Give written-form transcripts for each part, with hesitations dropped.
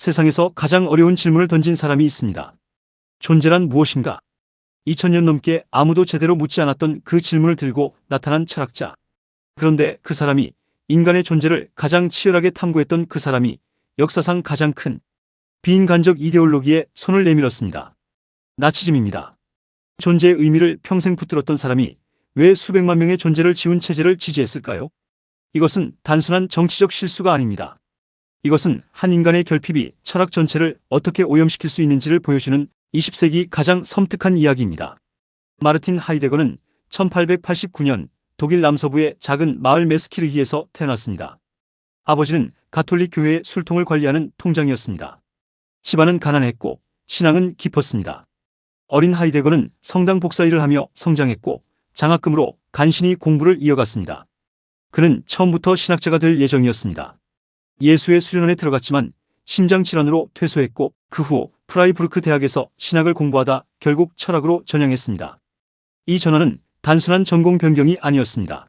세상에서 가장 어려운 질문을 던진 사람이 있습니다. 존재란 무엇인가? 2000년 넘게 아무도 제대로 묻지 않았던 그 질문을 들고 나타난 철학자. 그런데 그 사람이, 인간의 존재를 가장 치열하게 탐구했던 그 사람이 역사상 가장 큰 비인간적 이데올로기에 손을 내밀었습니다. 나치즘입니다. 존재의 의미를 평생 붙들었던 사람이 왜 수백만 명의 존재를 지운 체제를 지지했을까요? 이것은 단순한 정치적 실수가 아닙니다. 이것은 한 인간의 결핍이 철학 전체를 어떻게 오염시킬 수 있는지를 보여주는 20세기 가장 섬뜩한 이야기입니다. 마르틴 하이데거는 1889년 독일 남서부의 작은 마을 메스키르히에서 태어났습니다. 아버지는 가톨릭 교회의 술통을 관리하는 통장이었습니다. 집안은 가난했고 신앙은 깊었습니다. 어린 하이데거는 성당 복사일을 하며 성장했고 장학금으로 간신히 공부를 이어갔습니다. 그는 처음부터 신학자가 될 예정이었습니다. 예수의 수련원에 들어갔지만 심장질환으로 퇴소했고 그 후 프라이부르크 대학에서 신학을 공부하다 결국 철학으로 전향했습니다. 이 전환은 단순한 전공 변경이 아니었습니다.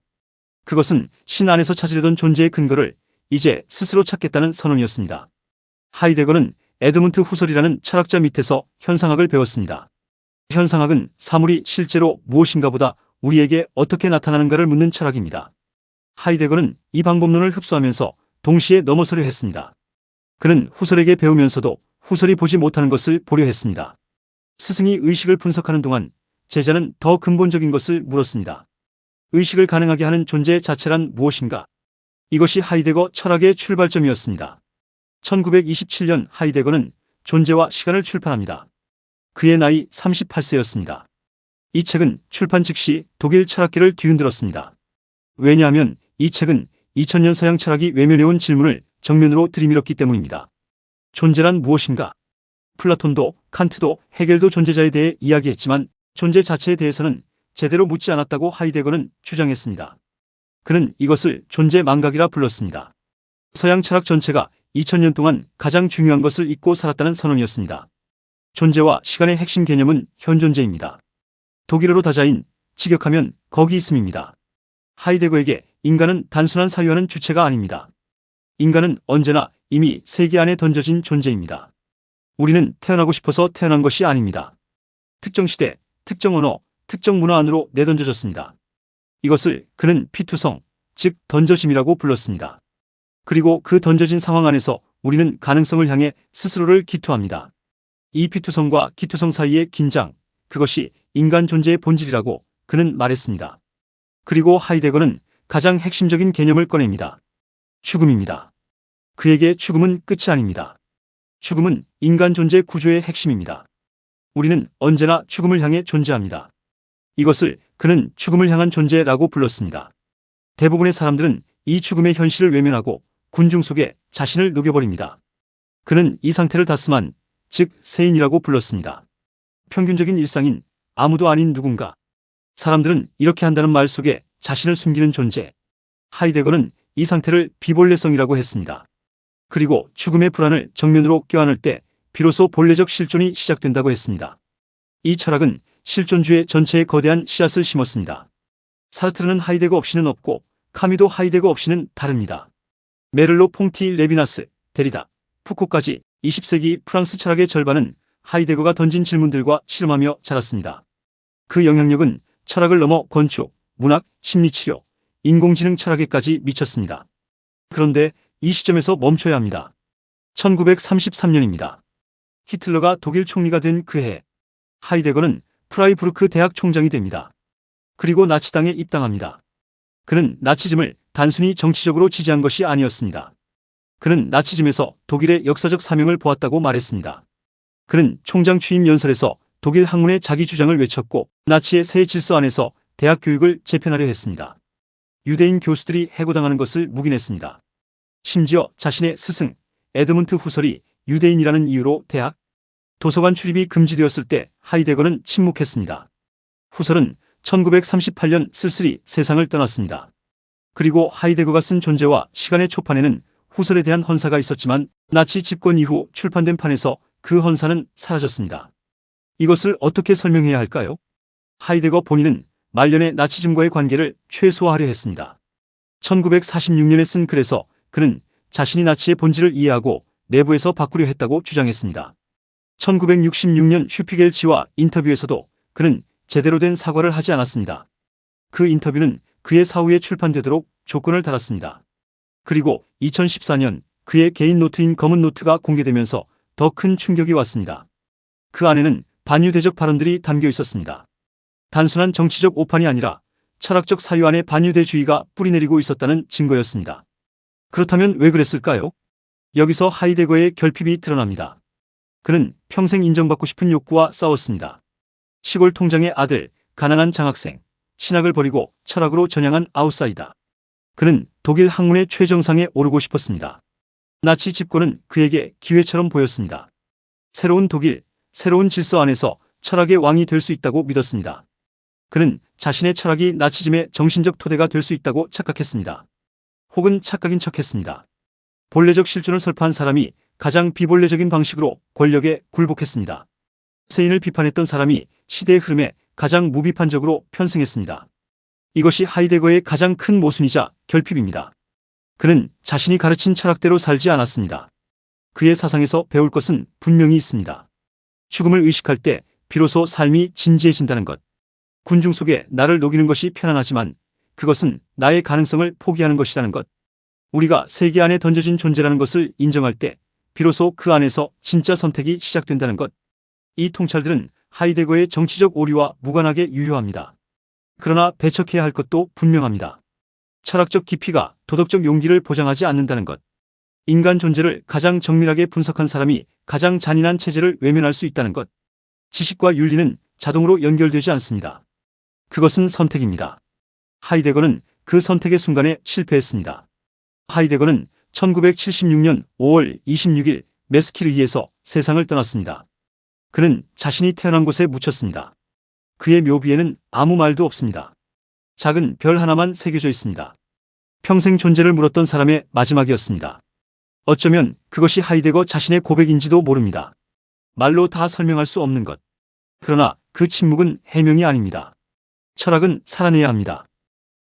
그것은 신 안에서 찾으려던 존재의 근거를 이제 스스로 찾겠다는 선언이었습니다. 하이데거는 에드문트 후설이라는 철학자 밑에서 현상학을 배웠습니다. 현상학은 사물이 실제로 무엇인가 보다 우리에게 어떻게 나타나는가를 묻는 철학입니다. 하이데거는 이 방법론을 흡수하면서 동시에 넘어서려 했습니다. 그는 후설에게 배우면서도 후설이 보지 못하는 것을 보려 했습니다. 스승이 의식을 분석하는 동안 제자는 더 근본적인 것을 물었습니다. 의식을 가능하게 하는 존재 자체란 무엇인가? 이것이 하이데거 철학의 출발점이었습니다. 1927년 하이데거는 존재와 시간을 출판합니다. 그의 나이 38세였습니다. 이 책은 출판 즉시 독일 철학계를 뒤흔들었습니다. 왜냐하면 이 책은 2000년 서양 철학이 외면해온 질문을 정면으로 들이밀었기 때문입니다. 존재란 무엇인가? 플라톤도 칸트도 헤겔도 존재자에 대해 이야기했지만 존재 자체에 대해서는 제대로 묻지 않았다고 하이데거는 주장했습니다. 그는 이것을 존재 망각이라 불렀습니다. 서양 철학 전체가 2000년 동안 가장 중요한 것을 잊고 살았다는 선언이었습니다. 존재와 시간의 핵심 개념은 현존재입니다. 독일어로 다자인 직역하면 거기 있음입니다. 하이데거에게 인간은 단순한 사유하는 주체가 아닙니다. 인간은 언제나 이미 세계 안에 던져진 존재입니다. 우리는 태어나고 싶어서 태어난 것이 아닙니다. 특정 시대, 특정 언어, 특정 문화 안으로 내던져졌습니다. 이것을 그는 피투성, 즉 던져짐이라고 불렀습니다. 그리고 그 던져진 상황 안에서 우리는 가능성을 향해 스스로를 기투합니다. 이 피투성과 기투성 사이의 긴장, 그것이 인간 존재의 본질이라고 그는 말했습니다. 그리고 하이데거는 가장 핵심적인 개념을 꺼냅니다. 죽음입니다. 그에게 죽음은 끝이 아닙니다. 죽음은 인간 존재 구조의 핵심입니다. 우리는 언제나 죽음을 향해 존재합니다. 이것을 그는 죽음을 향한 존재라고 불렀습니다. 대부분의 사람들은 이 죽음의 현실을 외면하고 군중 속에 자신을 녹여버립니다. 그는 이 상태를 다스만, 즉 세인이라고 불렀습니다. 평균적인 일상인 아무도 아닌 누군가. 사람들은 이렇게 한다는 말 속에 자신을 숨기는 존재. 하이데거는 이 상태를 비본래성이라고 했습니다. 그리고 죽음의 불안을 정면으로 껴안을 때 비로소 본래적 실존이 시작된다고 했습니다. 이 철학은 실존주의 전체에 거대한 씨앗을 심었습니다. 사르트르는 하이데거 없이는 없고 카미도 하이데거 없이는 다릅니다. 메를로, 퐁티, 레비나스, 데리다, 푸코까지 20세기 프랑스 철학의 절반은 하이데거가 던진 질문들과 실험하며 자랐습니다. 그 영향력은 철학을 넘어 건축, 문학, 심리치료, 인공지능 철학에까지 미쳤습니다. 그런데 이 시점에서 멈춰야 합니다. 1933년입니다. 히틀러가 독일 총리가 된 그 해, 하이데거는 프라이부르크 대학 총장이 됩니다. 그리고 나치당에 입당합니다. 그는 나치즘을 단순히 정치적으로 지지한 것이 아니었습니다. 그는 나치즘에서 독일의 역사적 사명을 보았다고 말했습니다. 그는 총장 취임 연설에서 독일 학문의 자기 주장을 외쳤고 나치의 새 질서 안에서 대학 교육을 재편하려 했습니다. 유대인 교수들이 해고당하는 것을 묵인했습니다. 심지어 자신의 스승 에드문트 후설이 유대인이라는 이유로 대학, 도서관 출입이 금지되었을 때 하이데거는 침묵했습니다. 후설은 1938년 쓸쓸히 세상을 떠났습니다. 그리고 하이데거가 쓴 존재와 시간의 초판에는 후설에 대한 헌사가 있었지만 나치 집권 이후 출판된 판에서 그 헌사는 사라졌습니다. 이것을 어떻게 설명해야 할까요? 하이데거 본인은 말년의 나치즘과의 관계를 최소화하려 했습니다. 1946년에 쓴 글에서 그는 자신이 나치의 본질을 이해하고 내부에서 바꾸려 했다고 주장했습니다. 1966년 슈피겔지와 인터뷰에서도 그는 제대로 된 사과를 하지 않았습니다. 그 인터뷰는 그의 사후에 출판되도록 조건을 달았습니다. 그리고 2014년 그의 개인 노트인 검은 노트가 공개되면서 더 큰 충격이 왔습니다. 그 안에는 반유대적 발언들이 담겨 있었습니다. 단순한 정치적 오판이 아니라 철학적 사유 안에 반유대주의가 뿌리내리고 있었다는 증거였습니다. 그렇다면 왜 그랬을까요? 여기서 하이데거의 결핍이 드러납니다. 그는 평생 인정받고 싶은 욕구와 싸웠습니다. 시골 통장의 아들, 가난한 장학생, 신학을 버리고 철학으로 전향한 아웃사이더. 그는 독일 학문의 최정상에 오르고 싶었습니다. 나치 집권은 그에게 기회처럼 보였습니다. 새로운 독일, 새로운 질서 안에서 철학의 왕이 될 수 있다고 믿었습니다. 그는 자신의 철학이 나치즘의 정신적 토대가 될 수 있다고 착각했습니다. 혹은 착각인 척했습니다. 본래적 실존을 설파한 사람이 가장 비본래적인 방식으로 권력에 굴복했습니다. 세인을 비판했던 사람이 시대의 흐름에 가장 무비판적으로 편승했습니다. 이것이 하이데거의 가장 큰 모순이자 결핍입니다. 그는 자신이 가르친 철학대로 살지 않았습니다. 그의 사상에서 배울 것은 분명히 있습니다. 죽음을 의식할 때 비로소 삶이 진지해진다는 것. 군중 속에 나를 녹이는 것이 편안하지만 그것은 나의 가능성을 포기하는 것이라는 것. 우리가 세계 안에 던져진 존재라는 것을 인정할 때 비로소 그 안에서 진짜 선택이 시작된다는 것. 이 통찰들은 하이데거의 정치적 오류와 무관하게 유효합니다. 그러나 배척해야 할 것도 분명합니다. 철학적 깊이가 도덕적 용기를 보장하지 않는다는 것. 인간 존재를 가장 정밀하게 분석한 사람이 가장 잔인한 체제를 외면할 수 있다는 것. 지식과 윤리는 자동으로 연결되지 않습니다. 그것은 선택입니다. 하이데거는 그 선택의 순간에 실패했습니다. 하이데거는 1976년 5월 26일 메스키르이에서 세상을 떠났습니다. 그는 자신이 태어난 곳에 묻혔습니다. 그의 묘비에는 아무 말도 없습니다. 작은 별 하나만 새겨져 있습니다. 평생 존재를 물었던 사람의 마지막이었습니다. 어쩌면 그것이 하이데거 자신의 고백인지도 모릅니다. 말로 다 설명할 수 없는 것. 그러나 그 침묵은 해명이 아닙니다. 철학은 살아내야 합니다.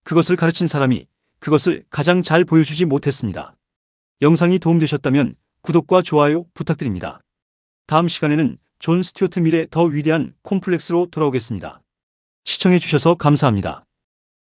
그것을 가르친 사람이 그것을 가장 잘 보여주지 못했습니다. 영상이 도움되셨다면 구독과 좋아요 부탁드립니다. 다음 시간에는 존 스튜어트 밀의 더 위대한 콤플렉스로 돌아오겠습니다. 시청해주셔서 감사합니다.